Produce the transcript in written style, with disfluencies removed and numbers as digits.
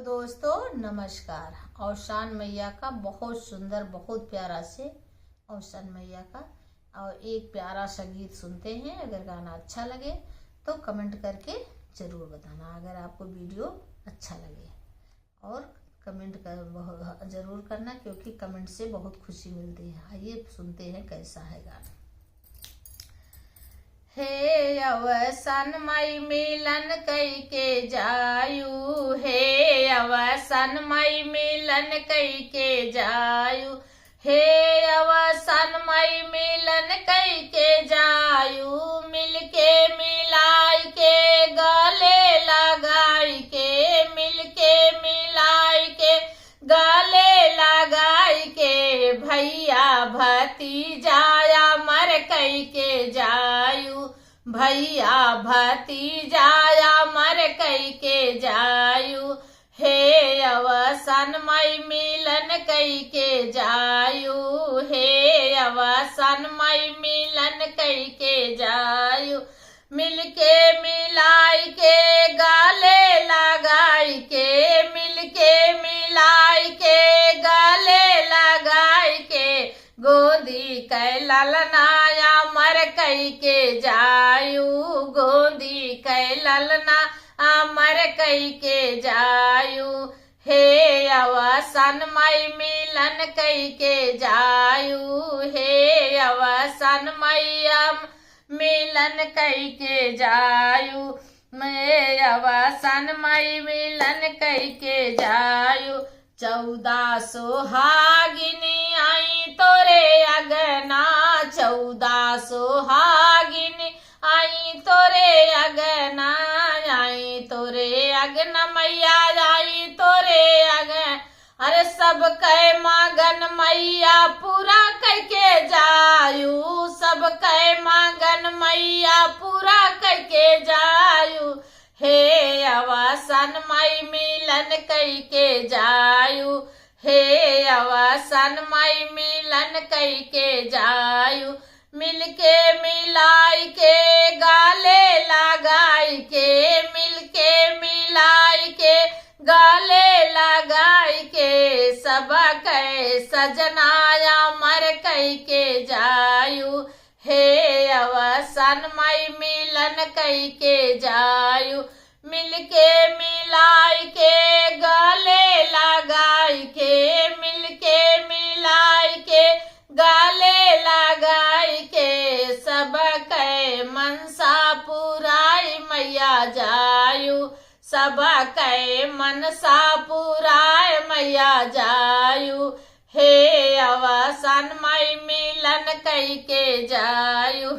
दोस्तों नमस्कार। औशान मैया का बहुत सुंदर बहुत प्यारा से औशान मैया का और एक प्यारा सा गीत सुनते हैं। अगर गाना अच्छा लगे तो कमेंट करके ज़रूर बताना। अगर आपको वीडियो अच्छा लगे और कमेंट कर ज़रूर करना, क्योंकि कमेंट से बहुत खुशी मिलती है। आइए सुनते हैं कैसा है गाना। हे अवसान माई मिलन कई के जायु, हे अवसान माई मिलन कई के जायु, हे अवसान माई मिलन कई के जायु। मिलके मिलाई के गले लगाई के, मिलके मिलाई के गले लगाई के, भैया भतीजाया मर कई के जायु, भैया भतीजाया मर कई के जायु। हे अवसान माई मिलन कई के जायु, हे अवसान माई मिलन कई के जायु। मिलके मिलाई के गले लगाई के, मिलके मिलाई के गले लगाई के, गोदी कै ललनाया मर कई के जायु, गोदी कै ललना अमर कई के जायु। हे अवसान माई मिलन कई के जायु, हे अवसान मैया मिलन कई के जायु। मैं अवसान माई मिलन कई के जायु। 14 सोहागिनी आई तोरे अगना, 14 सोहागिनी आई तोरे अगना, आई तोरे अगना मैया आई तोरे अगन। अरे सब कै मांगन मैया पूरा करके जायु, सब कै मांगन मैया पूरा करके जायु। हे अवसान माई मिलन कई के जायु, हे अवसान माई मिलन कई के जायु। मिलके मिलाई के गाले लगाई के, मिलके मिलाई के गाले लगाई के, सब कै सजनाया मर कई के जायु। हे अवसान माई मिलन कई के जायु। मिलके मिलाई के गले लगाई के, मिलके मिलाई के गले लगाई के, सब कै मनसा पुराई मैया जायु, सब कै मनसा पुराय मैया जायु। हे अवसान माई मिलन कई के जायु।